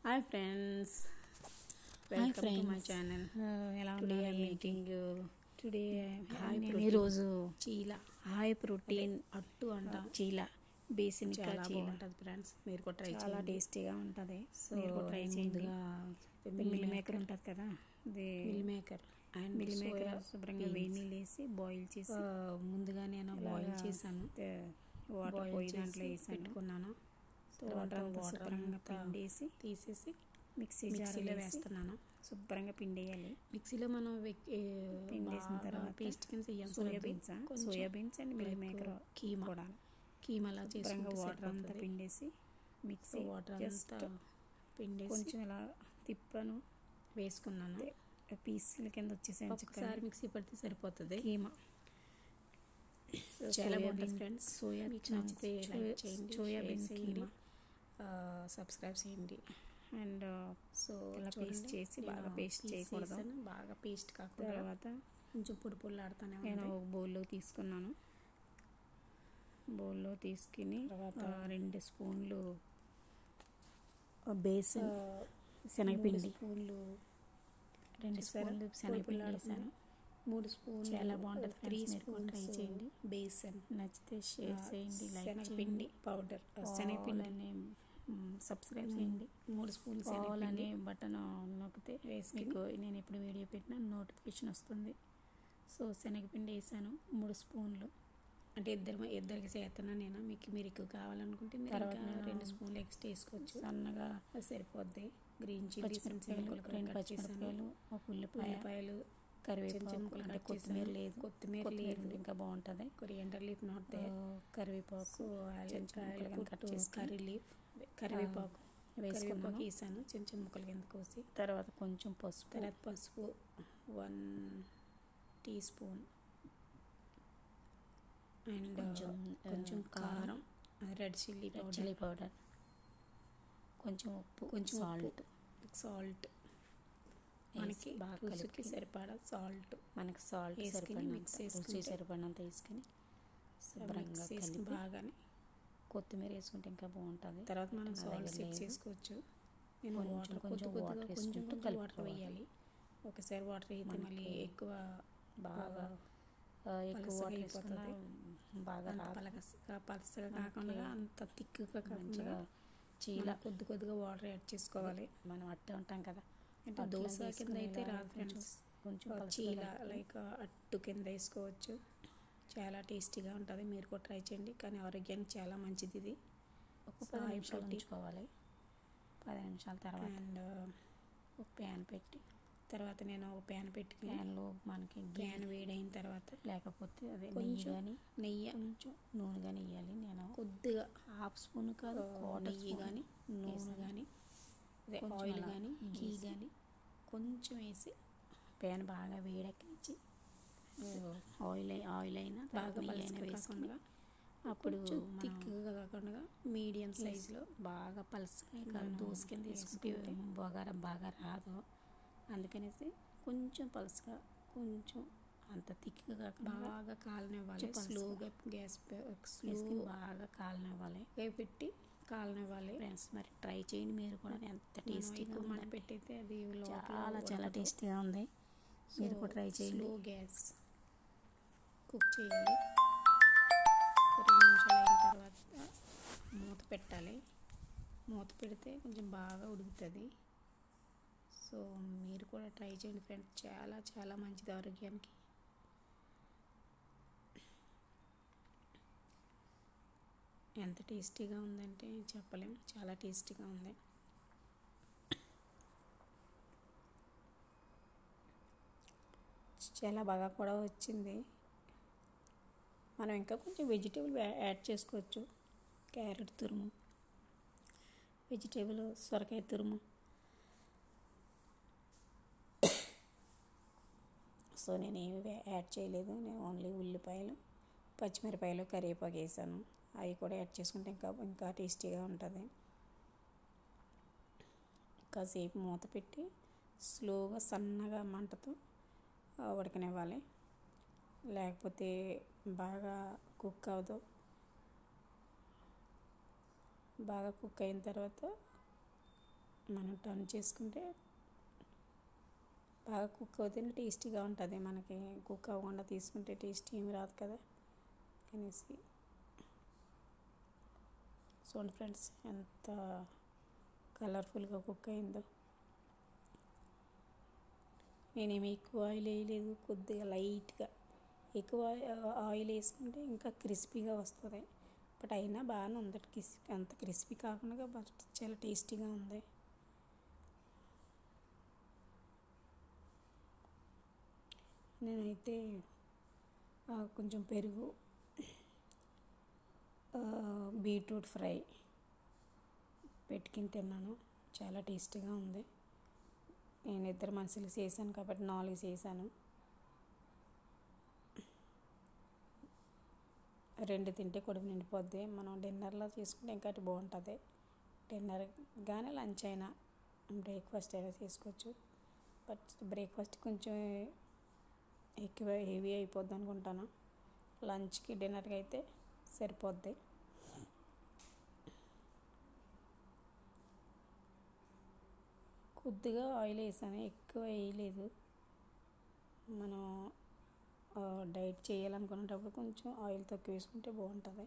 Hi friends, welcome to my channel. ఎలా today ఉన్నారు? Making today నేను ఈరోజు చీల హాయ్ ప్రోటీన్ అట్టు అంట చీల బేసిన్ చాలా చీల బాగుంటుంది ఫ్రెండ్స్. మీరు కూడా ట్రై చాలా చేయండి. టేస్టీగా ఉంటుంది. సో మీరు కూడా ట్రై చేయండి. ముందుగా మిల్ మేకర్ ఉంటుంది కదా, అది meal maker and meal maker soya శుభ్రంగా వేడి నీళ్ళు వేసి బాయిల్ చేసి ముందుగా నేను బాయిల్ చేశాను. వాటర్ బాయిల్ పోయి చేసి దాంట్లో వేసాను. పెట్టుకున్నాను. తర్వాత వాటర్ శుభ్రంగా అంతా పిండేసి తీసేసి మిక్సీలో మిక్సీలో వేస్తున్నాను. వేస్తున్నాను. శుభ్రంగా పిండేయాలి. మిక్సీలో మనం పిండేసిన తర్వాత పేస్ట్ కింద చేయాలి. Soybeans and meal maker keema కూడా కీమాలా శుభ్రంగా చేసుకుంటే వాటర్ అంతా సరిపోతుంది. పిండేసి మిక్సీ వాటర్ జస్ట్ అంతా పిండేసి కొంచెం ఇలా తిప్పాను, వేసుకున్నాను. పీసుల కింద వచ్చేసాను. ఒకసారి మిక్సీ పడితే సరిపోతుంది. కీమా చాలా బాగుంటుంది ఫ్రెండ్స్. మీకు నచ్చితే లైక్ చేయండి, సోయాబీన్ షేర్ చేయండి, కీమా సబ్స్క్రైబ్ చేయండి. అండ్ సో ఇలా పేస్ట్ చేసి బాగా పేస్ట్ చేయకూడదు. బాగా పేస్ట్ కాకుండా తర్వాత కొంచెం పొడి పొడిలాడుతానే నేను ఒక బౌల్లో తీసుకున్నాను. బౌల్లో తీసుకుని తర్వాత 2 స్పూన్లు బేసన్ శనగపిండి, 2 స్పూన్లు 2 స్పూన్లు శనగపిండి వేసాను. 3 స్పూన్లు చాలా బాగుంటుంది. 3 మీరు కూడా స్పూన్స్ ట్రై చేయండి. బేసన్, నచ్చితే షేర్ చేయండి, లైక్ శనగపిండి పౌడర్, శనగపిండి సబ్స్క్రైబ్ చేయండి. 3 స్పూన్లు ఆల్ శనగపిండి అనే బటన్ నొక్కితే మీకు నేను ఎప్పుడు వీడియో పెట్టినా నోటిఫికేషన్ వస్తుంది. సో శనగపిండి వేసాను 3 స్పూన్లు. అంటే ఇద్దరికి చేస్తున్నా నేను. మీరు ఎక్కువ కావాలనుకుంటే మీరు తర్వాత ఇంకా నేను 2 స్పూన్లు ఎక్స్ట్రా వేసుకోవచ్చు. సన్నగా అది సరిపోద్ది. గ్రీన్ చిల్లీస్, పచ్చిమిరపకాయలు, 2 పచ్చిమిరపకాయలు, ఒక ఉల్లిపాయలు, కరివేపాకు, అంటే కొత్తిమీర లేదు, కొత్తిమీర లేదు, ఇంకా బాగుంటుంది. కొరియండర్ లీఫ్ నాట్ దే, కరివేపాకు, కట్ చేసి కరివేపాకు వేసాను చిన్న చిన్న ముక్కలు కింద కోసి. తర్వాత కొంచెం పసుపు, తర్వాత పసుపు 1 టీ స్పూన్ అండ్ కొంచెం కారం, రెడ్ చిల్లీ పౌడర్, కొంచెం ఉప్పు, కొంచెం సాల్ట్ మనకి బాగా రుచికి సరిపడా సాల్ట్, మనకి సాల్ట్ వేసుకుని మిక్స్ రుచి సరిపడినంత వేసుకుని శుభ్రంగా కలిపి బాగానే కొత్తిమీర వేసుకుంటే ఇంకా బాగుంటుంది. తర్వాత మనం సాల్ట్ చెక్ చేసుకోవచ్చు. నేను కొంచెం వాటర్ వేయాలి. ఒకసారి వాటర్ వేస్తే మళ్ళీ బాగా ఎక్కువ వాటర్ వేసుకున్నా బాగా పలసగా కాకుండా అంత థిక్గా కాకుండా చీల కొద్దిగా వాటర్ యాడ్ చేసుకోవాలి. మనం అట్టే ఉంటాం కదా, అంటే దోశ కింద అయితే రాదు ఫ్రెండ్స్, కొంచెం చీల లైక్ అట్టు కింద వేసుకోవచ్చు. చాలా టేస్టీగా ఉంటుంది. మీరు కూడా ట్రై చేయండి. కానీ ఆరోగ్యానికి చాలా మంచిది ఇది. ఒక 10 నిమిషాలు ఉంచుకోవాలి. 10 నిమిషాల తర్వాత అండ్ ఒక ప్యాన్ పెట్టి, తర్వాత నేను ఒక ప్యాన్ పెట్టుకుని ప్యాన్లో మనకి ప్యాన్ వేడైన తర్వాత లేకపోతే అదే నెయ్యి కొంచెం నూనె కానీ వేయాలి. నేను కొద్దిగా ½ స్పూన్ కాదు, నెయ్యి కానీ నూనె కానీ అదే ఆయిల్ కానీ ఘీ కానీ కొంచెం వేసి ప్యాన్ బాగా వేడెక్కించి ఆయిల్ అయినా బాగా వేసుకుని అప్పుడు థిక్గా కాకుండా మీడియం సైజులో బాగా పలసగా దోశ కింద వేసుకుంటే బొగార బాగా రాదు. అందుకనేసి కొంచెం పలసగా, కొంచెం అంత థిక్గా కాకుండా బాగా కాలనివ్వాలి. స్లోగా గ్యాస్ బాగా కాలనివ్వాలి, పెట్టి కాలనివ్వాలి. ఫ్రెండ్స్ మరి ట్రై చేయండి మీరు కూడా. ఎంత టేస్టీగా మంట పెట్టయితే అది చాలా టేస్టీగా ఉంది. మీరు కూడా ట్రై చేయండి. స్లో గ్యాస్ కుక్ చేయాలి. 2 నిమిషాలు అయిన తర్వాత మూత పెట్టాలి. మూత పెడితే కొంచెం బాగా ఉడుకుతుంది. సో మీరు కూడా ట్రై చేయండి ఫ్రెండ్స్. చాలా చాలా మంచిది ఆరోగ్యానికి. ఎంత టేస్టీగా ఉందంటే చెప్పలేం, చాలా టేస్టీగా ఉంది. చాలా బాగా కూడా వచ్చింది. మనం ఇంకా కొంచెం వెజిటేబుల్ యాడ్ చేసుకోవచ్చు. క్యారెట్ తురుము, వెజిటేబుల్ సొరకాయ తురుము. సో నేను ఏమి యాడ్ చేయలేదు. నేను ఓన్లీ ఉల్లిపాయలు, పచ్చిమిరపాయలు, కరివేపాకు వేసాను. అవి కూడా యాడ్ చేసుకుంటే ఇంకా టేస్టీగా ఉంటుంది. కాసేపు మూత పెట్టి స్లోగా సన్నగా మంటతో ఉడకనివ్వాలి. లేకపోతే బాగా కుక్ అవ్వదు. బాగా కుక్ అయిన తర్వాత మనం టర్న్ చేసుకుంటే బాగా కుక్ అవుతేనే టేస్టీగా ఉంటుంది. మనకి కుక్ అవ్వకుండా తీసుకుంటే టేస్టీ ఏమి రాదు కదా అనేసి. చూడండి ఫ్రెండ్స్ ఎంత కలర్ఫుల్గా కుక్ అయిందో. నేనేమి ఎక్కువ ఆయిల్ వేయలేదు, కొద్దిగా లైట్గా. ఎక్కువ ఆయిల్ వేసుకుంటే ఇంకా క్రిస్పీగా వస్తుంది. బట్ అయినా బాగానే ఉంది, అంత క్రిస్పీ కాకుండా బట్ చాలా టేస్టీగా ఉంది. నేనైతే కొంచెం పెరుగు, బీట్రూట్ ఫ్రై పెట్టుకుని తిన్నాను. చాలా టేస్టీగా ఉంది. నేను 2 మనుషులు చేశాను కాబట్టి 4 చేశాను. 2 తింటే కడుపు నిండిపోద్ది. మనం డిన్నర్లో చేసుకుంటే ఇంకా బాగుంటుంది. డిన్నర్ కానీ లంచ్ అయినా బ్రేక్ఫాస్ట్ అయినా చేసుకోవచ్చు. బట్ బ్రేక్ఫాస్ట్ కొంచెం ఎక్కువ హెవీ అయిపోద్ది అనుకుంటాను. లంచ్కి డిన్నర్కి అయితే సరిపోద్ది. కొద్దిగా ఆయిల్ వేసాను, ఎక్కువ వేయలేదు. మనం డైట్ చేయాలనుకునేటప్పుడు కొంచెం ఆయిల్ తక్కువ వేసుకుంటే బాగుంటుంది.